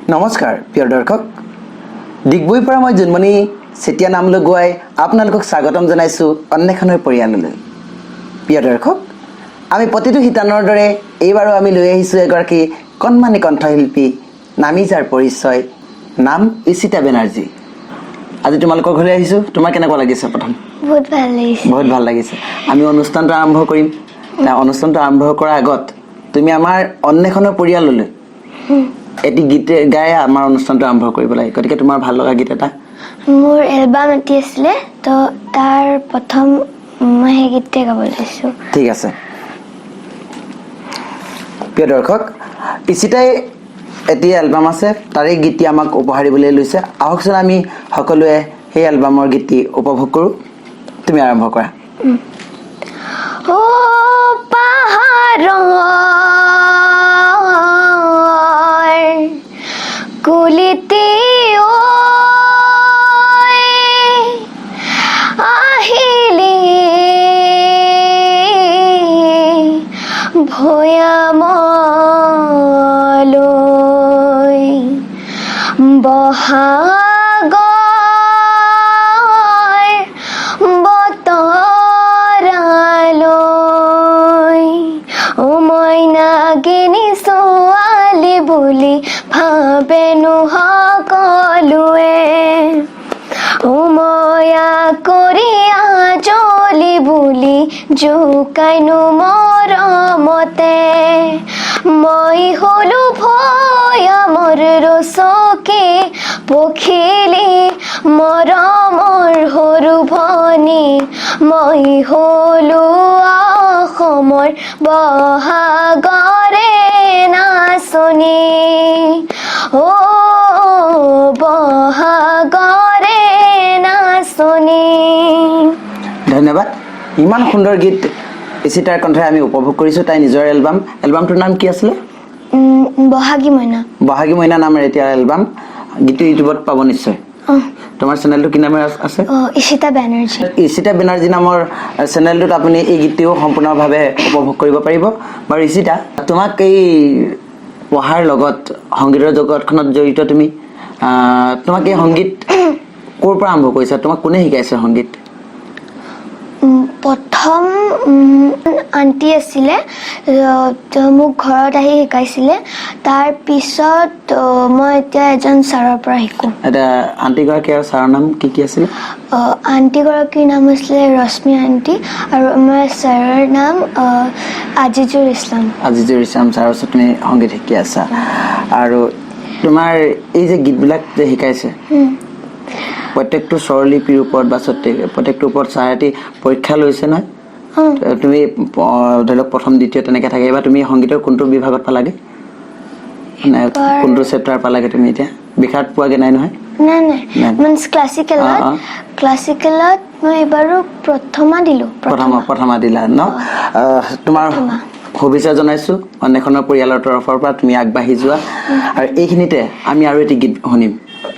নমস্কাৰ প্ৰিয় দৰ্শক ডিগবৈৰ পৰা মই জুনমণি চেতিয়া নাম লগোৱাই আপোনালোকক স্বাগতম জনাইছোঁ অন্নেখনৰ পৰিয়াললৈ প্ৰিয় দৰ্শক আমি প্ৰতিটো শিতানৰ দৰে এইবাৰো আমি লৈ আহিছোঁ এগৰাকী কণমানি কণ্ঠশিল্পী নামি যাৰ পৰিচয় নাম ইশিতা বেনাৰ্জী আজি তোমালোকৰ ঘৰলৈ আহিছোঁ তোমাৰ কেনেকুৱা লাগিছে প্ৰথম বহুত ভাল লাগিছে আমি অনুষ্ঠানটো আৰম্ভ কৰিম অনুষ্ঠানটো আৰম্ভ কৰাৰ আগত তুমি আমাৰ অন্নেখনৰ পৰিয়াললৈ এটি গীত গাই আমাৰ অনুষ্ঠানটো আৰম্ভ কৰিব লাগে গতিকে তোমাৰ ভাল লগা গীত এটা মোৰ এলবাম এটি আছিলে তো তাৰ প্ৰথম মই সেই গীতটো গাব লৈছোঁ ঠিক আছে প্ৰিয় দৰ্শক ইশিতাই এটি এলবাম আছে তাৰে গীতটি আমাক উপহাৰ দিবলৈ লৈছে আহকচোন আমি সকলোৱে সেই এলবামৰ গীতটি উপভোগ কৰোঁ তুমি আৰম্ভ কৰা ও পাহাৰৰ কুলিতে আহিলে ভৈয়ামলৈ বহাগৰ বতৰালৈ ও মইনাগিনী ছোৱালী বুলি ভাবেনো সকলোৱে ময়া কৰি আজলি বুলি জোকাইনো মৰমতে মই হলো ভৈয়ামৰ ৰচকে পখিলি মৰমৰ সৰু ভনী মই হলো অসমৰ বহাগৰে নাচনী ও বহাগৰে নাচনী ধন্যবাদ ইমান সুন্দৰ গীত ইশিতাৰ কণ্ঠৰে আমি উপভোগ কৰিছোঁ তাই নিজৰ এলবামটোৰ নাম কি আছিলে বহাগী মইনা নামৰ এতিয়া এলবাম গীতটো ইউটিউবত পাব নিশ্চয় তোমাৰ চেনেলটো কি নামে আছে ইশিতা বেনাৰ্জী নামৰ চেনেলটোত আপুনি এই গীতটিও সম্পূৰ্ণভাৱে উপভোগ কৰিব পাৰিব বাৰু ইশিতা তোমাক এই পঢ়াৰ লগত সংগীতৰ জগতখনত জড়িত তুমি তোমাক এই সংগীত ক'ৰ পৰা আৰম্ভ কৰিছা তোমাক কোনে শিকাইছে সংগীত প্ৰথম আণ্টি আছিলে মোক ঘৰত আহি শিকাইছিলে তাৰ পিছত মই এতিয়া এজন ছাৰৰ পৰা শিকোঁ এটা আণ্টিগৰাকী আৰু ছাৰৰ নাম কি আছিলে আণ্টিগৰাকীৰ নাম আছিলে ৰশ্মি আণ্টি আৰু আমাৰ ছাৰৰ নাম আজিজুৰ ইছলাম ছাৰৰ ওচৰত তুমি সংগীত শিকি আছা আৰু তোমাৰ এই যে গীতবিলাক যে শিকাইছে প্ৰত্যেকটো স্বৰলিপিৰ ওপৰত বা প্ৰত্যেকটোৰ ওপৰত ছাৰে পৰীক্ষা লৈছে নহয় তুমি ধৰি লওক প্ৰথম দ্বিতীয় তেনেকৈ থাকে বা তুমি সংগীতৰ কোনটো বিভাগত পালাগে কোনটো চেপ্টাৰ পালাগে তুমি এতিয়া বিষাদ পোৱাগে নাই নহয় নাই ক্লাছিকেলত মই এবাৰো প্ৰথমা দিলা ন তোমাৰ শুভেচ্ছা জনাইছোঁ অন্নেখনৰ পৰিয়ালৰ তৰফৰ পৰা তুমি আগবাঢ়ি যোৱা আৰু এইখিনিতে আমি আৰু এটি গীত শুনিম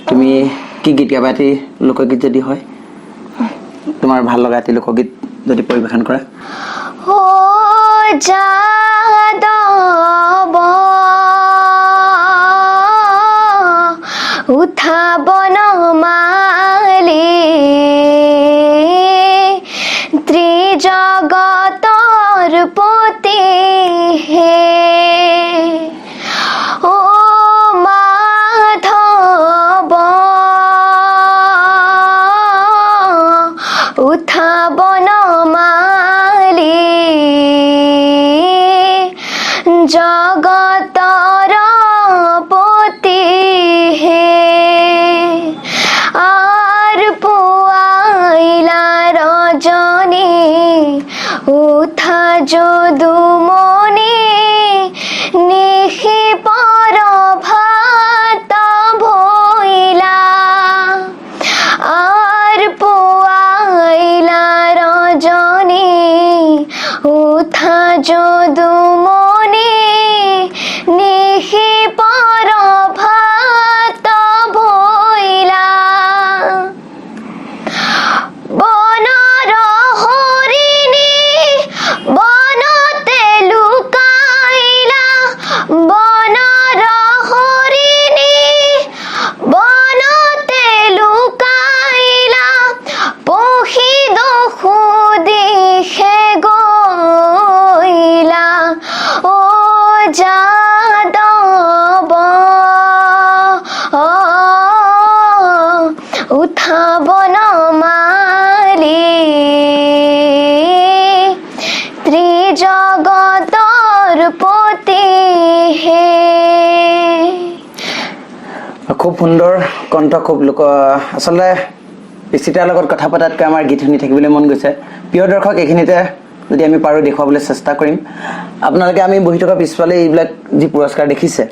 তুমি কি গীত গাবা এটি লোকগীত যদি হয় তোমাৰ ভাল লগা এটি লোকগীত যদি পৰিৱেশন কৰা ও যাদৱ উঠাব নমালি ত্ৰিজগতৰ পতি হে ও মাধৱ উঠাব নমালি জগতৰ পতি হে আৰ পুয়া খুব সুন্দৰ কণ্ঠ খুব লোক আসলে ইচিতাৰ লগত কথা পতাতকৈ আমাৰ গীত শুনি থাকিবলৈ মন গৈছে প্ৰিয় দৰ্শক এইখিনিতে যদি আমি পাৰো দেখুৱাবলৈ চেষ্টা কৰিম আপোনালোকে আমি বহি থকা পিছফালে এইবিলাক যি পুৰস্কাৰ দেখিছে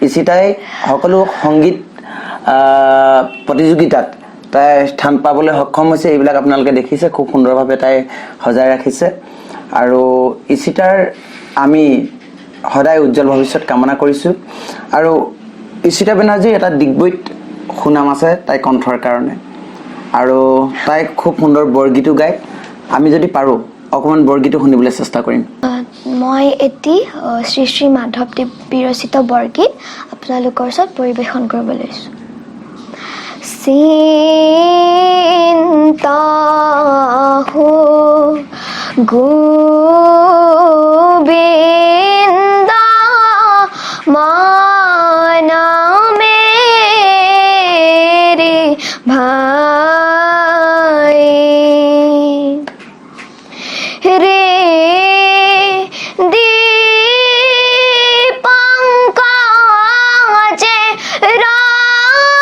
ইচিতাই সকলো সংগীত প্ৰতিযোগিতাত তাই স্থান পাবলৈ সক্ষম হৈছে এইবিলাক আপোনালোকে দেখিছে খুব সুন্দৰভাৱে তাই সজাই ৰাখিছে আৰু ইচিতাৰ আমি সদায় উজ্জ্বল ভৱিষ্যত কামনা কৰিছোঁ আৰু ইচিতা বেনাৰ্জীৰ এটা ডিগবৈত সুনাম আছে তাই কণ্ঠৰ কাৰণে আৰু তাই খুব সুন্দৰ বৰগীতো গায় আমি যদি পাৰোঁ অকণমান বৰগীতো শুনিবলৈ চেষ্টা কৰিম মই এটি শ্ৰী শ্ৰী মাধৱদেৱ বিৰচিত বৰগীত আপোনালোকৰ ওচৰত পৰিৱেশন কৰিব লৈছোঁ চিন্তা হো গোবিন্দা মানা মেৰে ভাই रे दीपंकाजे राहुरा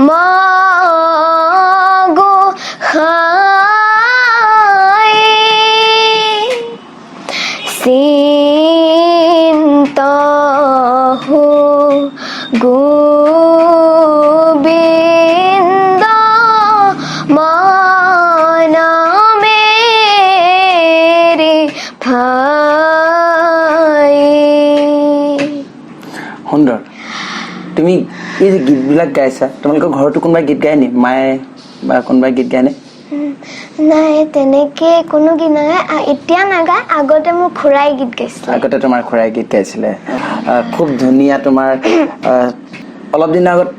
मागो खाए सिंता हो गोविंदा माना मेरे भाई সুন্দৰ তুমি এই যে গীতবিলাক গাইছা তোমালোকৰ ঘৰতো কোনোবাই গীত গায় নি মায়ে বা কোনোবাই গীত গায়নে নাই তেনেকে কোনো গীত নাগায় এতিয়া নাগায় আগতে মোৰ খুৰাই গীত গাইছিলে আগতে তোমাৰ খুৰাই গীত গাইছিলে খুব ধুনীয়া তোমাৰ অলপ দিনৰ আগত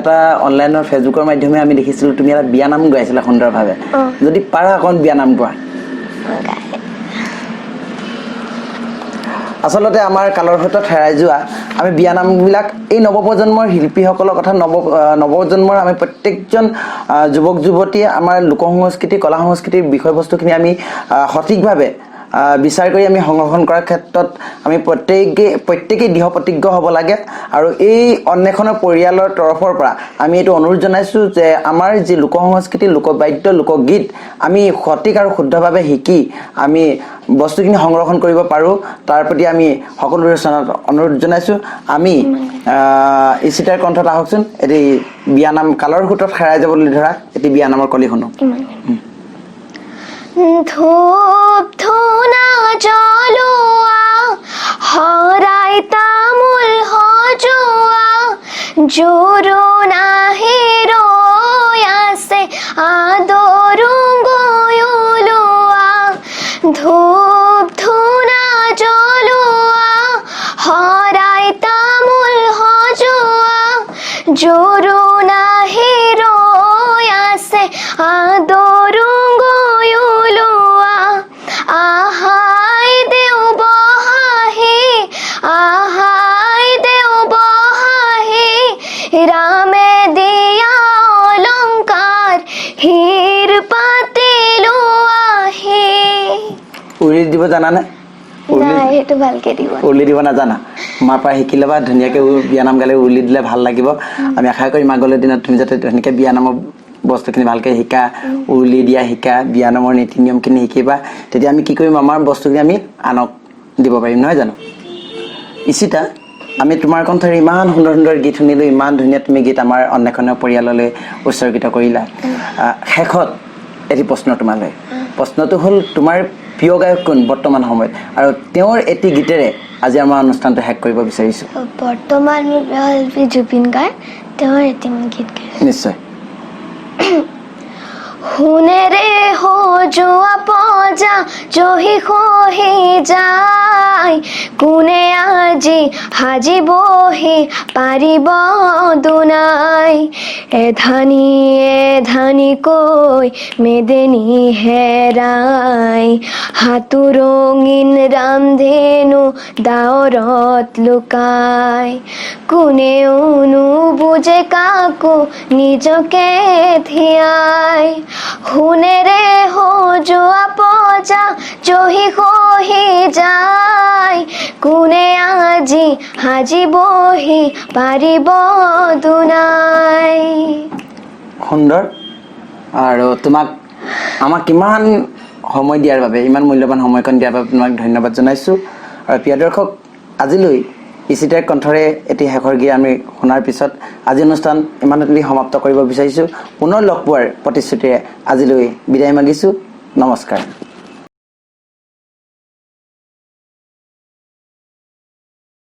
এটা অনলাইনৰ ফেচবুকৰ মাধ্যমে আমি দেখিছিলোঁ তুমি এটা বিয়ানাম গাইছিলা সুন্দৰভাৱে যদি পাৰা অকণ বিয়ানাম গোৱা আচলতে আমাৰ কালৰ সৈতে হেৰাই যোৱা আমি বিয়ানামবিলাক এই নৱপ্ৰজন্মৰ শিল্পীসকলৰ কথা নৱপ্ৰজন্মৰ আমি প্ৰত্যেকজন যুৱক যুৱতীয়ে আমাৰ লোক সংস্কৃতি কলা সংস্কৃতিৰ বিষয়বস্তুখিনি আমি সঠিকভাৱে বিচাৰ কৰি আমি সংৰক্ষণ কৰাৰ ক্ষেত্ৰত আমি প্ৰত্যেকেই দৃঢ় প্ৰতিজ্ঞ হ'ব লাগে আৰু এই অন্বেষণৰ পৰিয়ালৰ তৰফৰ পৰা আমি এইটো অনুৰোধ জনাইছোঁ যে আমাৰ যি লোক সংস্কৃতি লোকবাদ্য লোকগীত আমি সঠিক আৰু শুদ্ধভাৱে শিকি আমি বস্তুখিনি সংৰক্ষণ কৰিব পাৰোঁ তাৰ প্ৰতি আমি সকলোৰে অনুৰোধ জনাইছোঁ আমি ইচিতাৰ কণ্ঠত আহকচোন এটি বিয়ানাম কালৰ সোঁতত হেৰাই যাবলৈ ধৰা এটি বিয়ানামৰ কলি শুনো ধূপ ধূনা জ্বলোৱা হৰাই তামোল সজোৱা জোৰোণা ৰৈ আছে আদৰো গৈ ওলোৱা ধূপ ধূনা জ্বলোৱা হৰাই তামোল সজোৱা জোৰোণা ৰৈ আছে আদৰো আহাই দেও বহাহি ৰামে দিয়া অলংকাৰ হীৰ পাতিলো আহি উৰি দিব জানানে সেইটো ভালকে দিব উৰুলি দিব নাজানা মাৰ পৰা শিকি ল'বা ধুনীয়াকৈ বিয়ানাম গালে উৰুলি দিলে ভাল লাগিব আমি আশা কৰিম আগলৈ দিনত তুমি যাতে ধুনীয়াকৈ বিয়ানামৰ বস্তুখিনি ভালকৈ শিকা উৰুলি দিয়া শিকা বিয়ানামৰ নীতি নিয়মখিনি শিকিবা তেতিয়া আমি কি কৰিম আমাৰ বস্তুখিনি আমি আনক দিব পাৰিম নহয় জানো ইচিতা আমি তোমাৰ কণ্ঠৰে ইমান সুন্দৰ সুন্দৰ গীত শুনিলোঁ ইমান ধুনীয়া তুমি গীত আমাৰ অন্বেষণৰ পৰিয়াললৈ উৎসৰ্গিত কৰিলা শেষত এটি প্ৰশ্ন তোমালৈ প্ৰশ্নটো হ'ল তোমাৰ প্ৰিয় গায়ক কোন বৰ্তমান সময়ত আৰু তেওঁৰ এটি গীতেৰে আজি আমাৰ অনুষ্ঠানটো শেষ কৰিব বিচাৰিছোঁ বৰ্তমান মোৰ প্ৰিয় শিল্পী জুবিন গাৰ্গ তেওঁৰ এটি মই গীত গাইছোঁ নিশ্চয় শুনেৰে সজোৱা পজা জহি খহি যায় কোনে আজি সাজিবহি পাৰিব দুনাই এধানিকৈ মেদেনি হেৰাই হাতু ৰঙীন ৰামধেনু ডাৱৰত লুকাই কোনেও নুবুজে কাকো নিজকে ধিয়াই শুনেৰে সজোৱা পজা জহি খহি যায় কোনে আজি সাজিবহি পাৰিব দুনাই। সুন্দৰ। আৰু তোমাক আমাক ইমান সময় দিয়াৰ বাবে, ইমান মূল্যৱান সময়কণ দিয়াৰ বাবে তোমাক ধন্যবাদ জনাইছোঁ। আৰু প্ৰিয় দৰ্শক, আজিলৈ ইচিতাৰ কণ্ঠৰে এটি শেষৰ গীত আমি শুনাৰ পিছত আজি অনুষ্ঠান ইমানতে সমাপ্ত কৰিব বিচাৰিছোঁ। পুনৰ লগ পোৱাৰ প্ৰতিশ্ৰুতিৰে আজিলৈ বিদায় মাগিছোঁ। নমস্কাৰ।